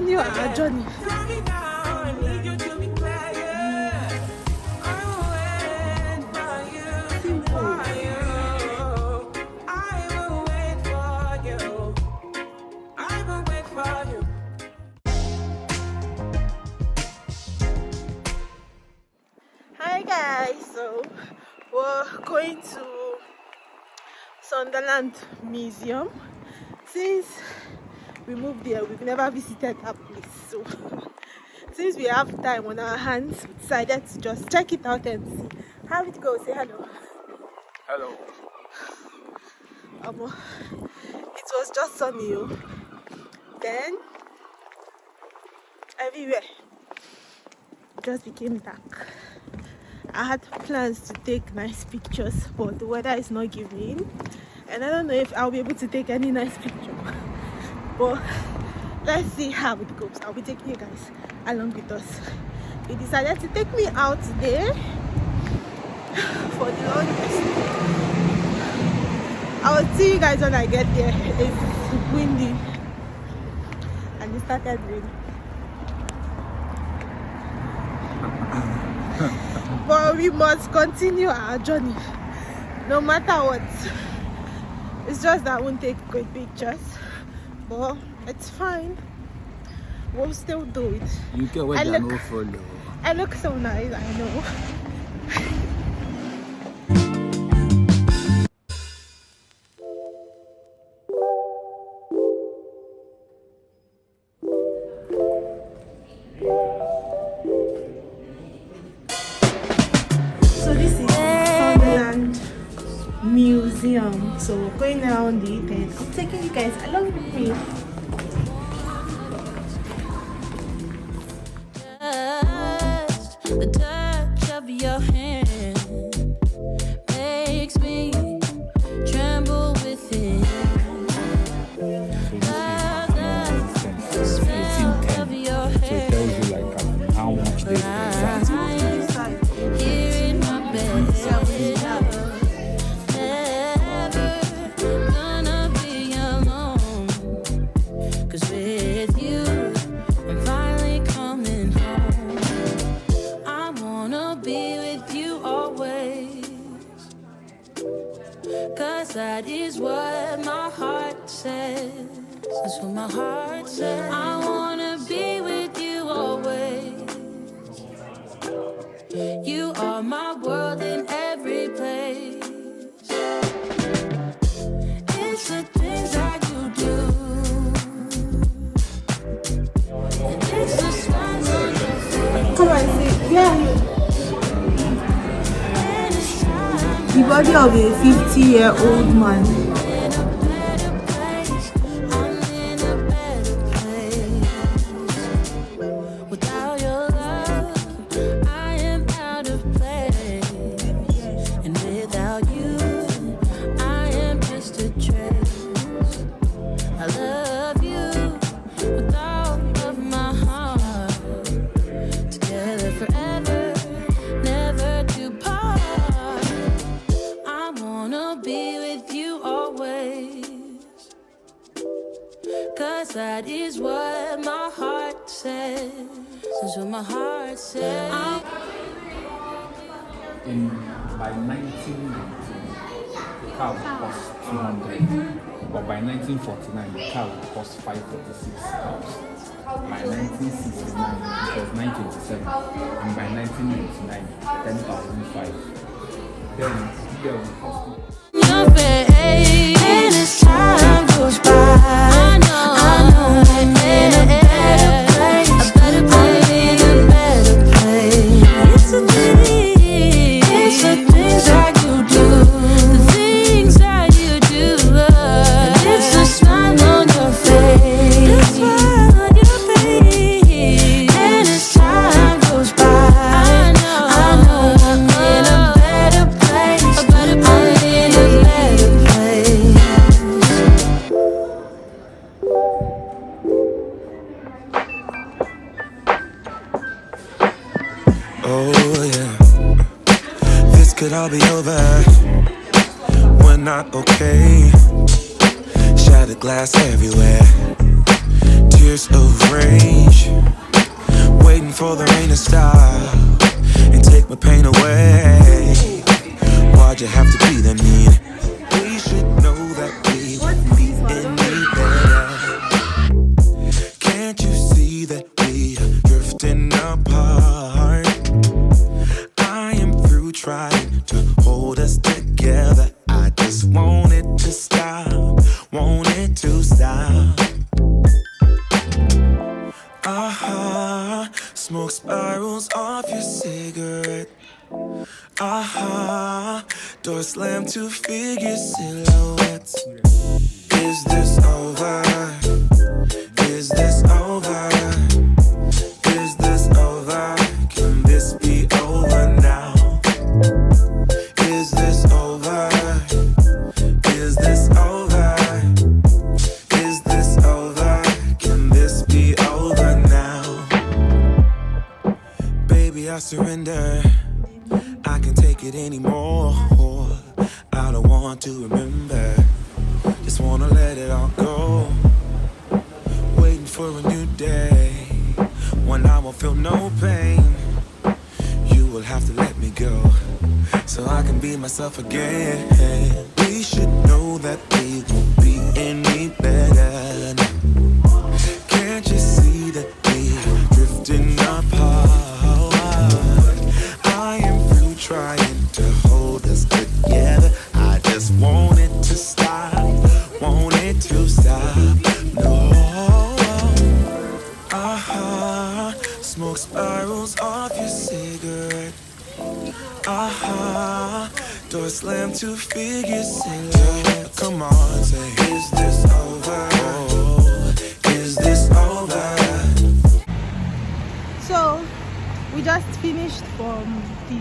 continue our journey. Hi guys, so we're going to Sunderland Museum. Since we moved there, we've never visited that place, so since we have time on our hands, we decided to just check it out and see how it goes. Say hello. Hello. It was just sunny, then everywhere just became dark. I had plans to take nice pictures, but the weather is not giving, and I don't know if I'll be able to take any nice picture. But let's see how it goes. I'll be taking you guys along with us. They decided to take me out today for the longest. I will see you guys when I get there. It's windy and it started raining. But we must continue our journey no matter what. It's just that I won't take great pictures, but it's fine. We'll still do it. You get what I look for. I look so nice, I know. Museum, so we're going around it and I'm taking you guys along with me. The touch of your hand makes me tremble within. The smell of your hair. So it tells you like how much they Here in my bed. That is what my heart says. That's what my heart says. I wanna be with you always. You are my world in every place. It's the things that you do. It's the smiles on your face. Come on, see. Yeah. The body of a 50-year-old man. Without your love, I am out of place. And without you, I am just a trace. I love you with all of my heart. Together forever, never to part. Be with you always, 'cause that is what my heart says. That's what my heart says. By 1990, the car would cost 200, but by 1949, the car would cost 546,000. By 1969, it was 927, and by 1999, 10,005. Then the would cost your face, and as time goes by, I know I'm in a better place. I'm in a better place. It's the things that you do, the things that you do. It's the smile on your face, the smile on your face. And as time goes by, I know I'm in a better place. I'm in a better place. Oh yeah, this could all be over. We're not okay. Shattered glass everywhere. years of range, waiting for the rain to stop and take my pain away. Why'd you have to be that mean? We should know that we won't be any better. Can't you see that we are drifting apart? I am through trying to hold us together. I just want it to stop, want it to stop. Smoke spirals off your cigarette. Door slam to figure silhouettes. Is this over? Is this over? Is this over? Can this be over now? Is this over? Is this over? Is this over? Can this be over now? Baby, I surrender. I can't take it anymore. I don't want to remember. Just wanna let it all go. Waiting for a new day when I won't feel no pain. You will have to let me go so I can be myself again. We should know that we won't be any better. Can't you see that we're drifting apart? I am through trying to hold us together. I just want it to stop, want it to stop. No. Smoke spirals off your cigarette. Door slam to figure silhouette. Come on, say, is this over? Oh, is this over? So we just finished from the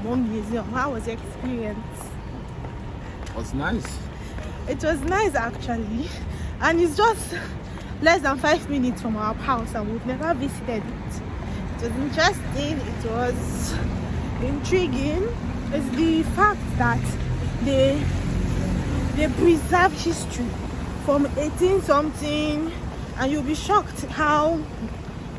one museum. How was the experience? It was nice. It was nice actually, and it's just less than 5 minutes from our house, and we've never visited it. It was interesting, it was intriguing. It's the fact that they preserve history from 18 something, and you'll be shocked how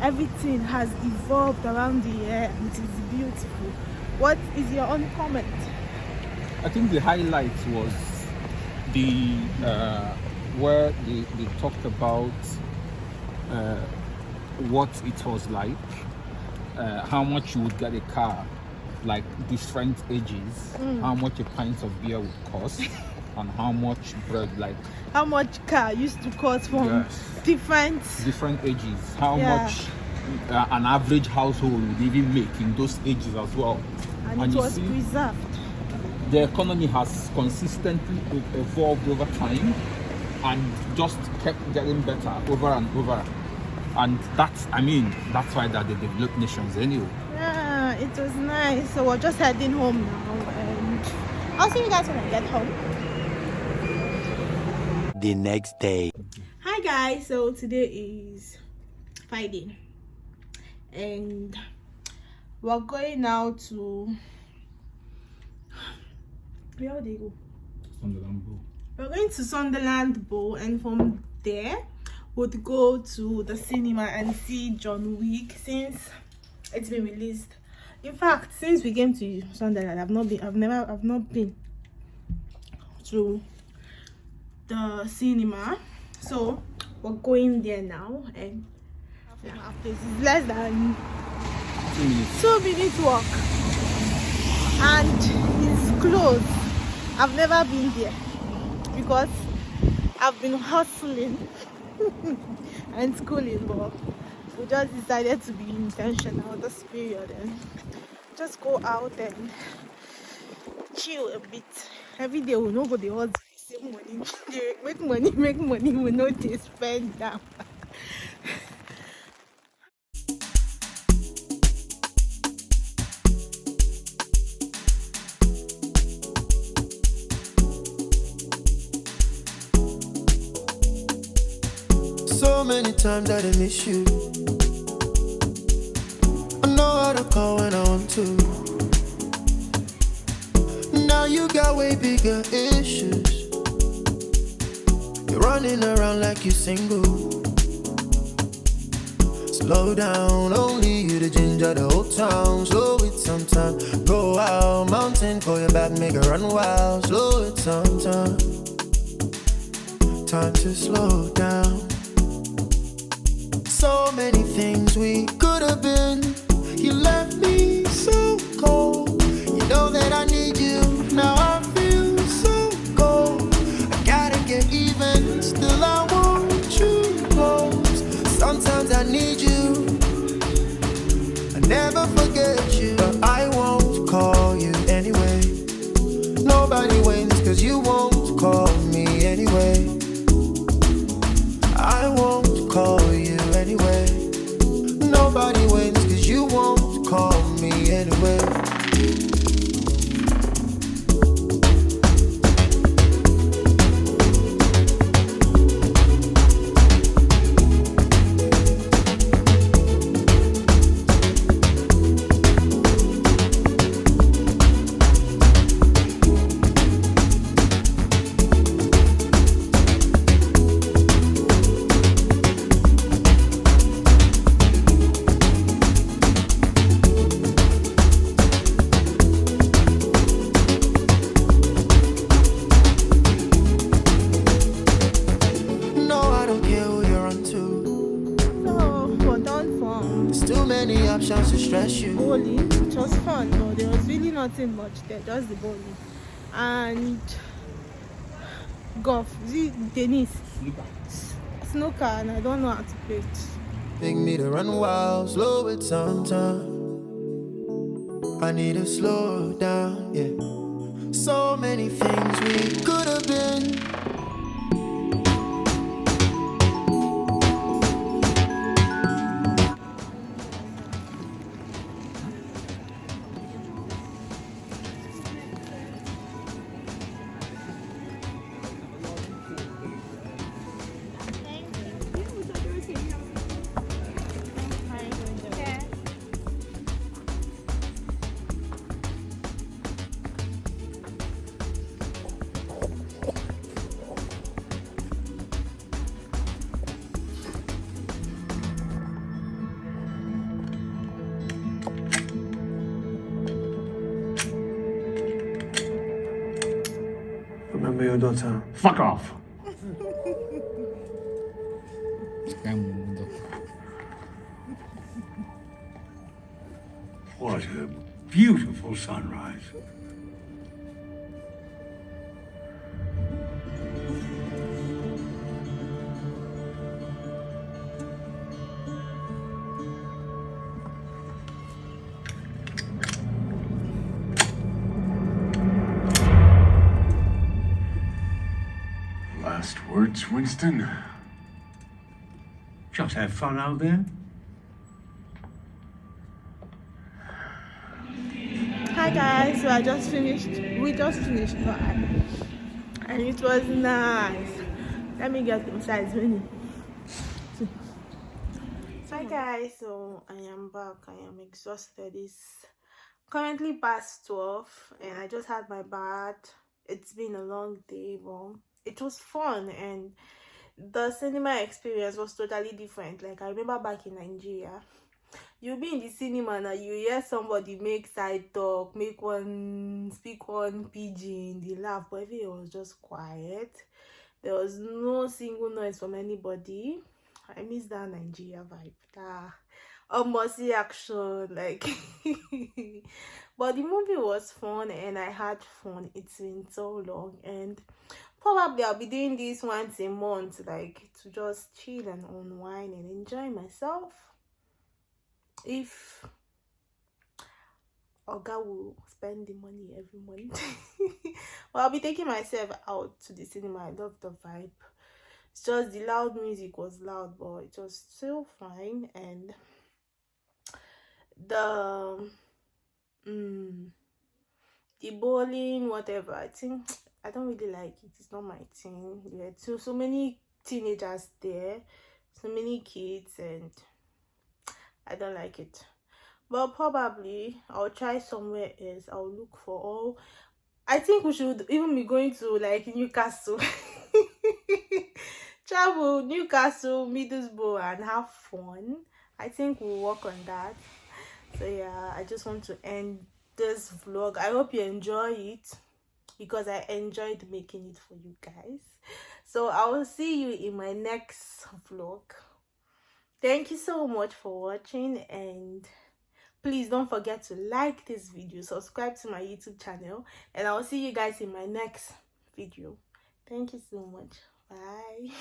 everything has evolved around the year, and it is beautiful. What is your own comment? I think the highlight was the where they talked about what it was like, how much you would get a car, like different ages, how much a pint of beer would cost, and how much bread, like How much car used to cost from different ages, how much an average household would even make in those ages as well. and it was preserved. The economy has consistently evolved over time and just kept getting better over and over. And that's why they're the developed nations anyway. Yeah, it was nice. So we're just heading home now, and I'll see you guys when I get home. The next day. Hi guys, so today is Friday and we're going now to where do they go? Sunderland Bowl. We're going to Sunderland Bowl, and from there would go to the cinema and see John Wick since it's been released. In fact, since we came to Sunderland, I've not been to the cinema, so we're going there now, and this is less than 2 minutes walk, and it's closed. I've never been there because I've been hustling and schooling, but we just decided to be intentional this period and just go out and chill a bit. Every day we know go the odds save money. They make money, we know they spend them. So many times I done miss you. I know how to call when I want to. Now you got way bigger issues. You're running around like you single. Slow down, only you the ginger, the whole town. Slow it sometime. Go out, mountain for your back, make it run wild. Slow it sometime. Time to slow down. So many things we could have been. You left me so cold. You know that I need you. Now I feel so cold. I gotta get even. Still I want you close. Sometimes I need you. I never forget you. But I won't call you anyway. Nobody wins cause you won't call me anyway. I won't call you anyway. Nobody wins cause you won't call me anyway. Options to stress you. Bowling, it was fun, but there was really nothing much there, just the bowling and golf, tennis, snooker, and I don't know how to play it. Make me to run wild, slow it sometime. I need to slow down, yeah. So many things we could have been. Remember your daughter? Fuck off. What a beautiful sunrise. Last words, Winston? Just have fun out there. Hi guys, so we just finished and it was nice. Let me get inside menu. Hi guys, so I am back. I am exhausted. It's currently past 12 and I just had my bath. It's been a long day, but it was fun and the cinema experience was totally different. Like I remember back in Nigeria, you'll be in the cinema and you hear somebody make side talk, speak one pidgin, they laugh, but everything was just quiet. There was no single noise from anybody. I miss that Nigeria vibe, that almost action, like. But the movie was fun and I had fun. It's been so long and probably I'll be doing this once a month, like to just chill and unwind and enjoy myself. If Oga will spend the money every month. Well, I'll be taking myself out to the cinema. I love the vibe. It's just the loud music was loud, but it was still fine. And the bowling, whatever, I think I don't really like it. It's not my thing. Yeah, so many teenagers there, so many kids, and I don't like it. But probably I'll try somewhere else. I'll look for all. I think we should even be going to like Newcastle. travel Newcastle, Middlesbrough, and have fun. I think we'll work on that. So yeah, I just want to end this vlog. I hope you enjoy it because I enjoyed making it for you guys. So I will see you in my next vlog. Thank you so much for watching, and please don't forget to like this video, subscribe to my YouTube channel, and I will see you guys in my next video. Thank you so much. Bye.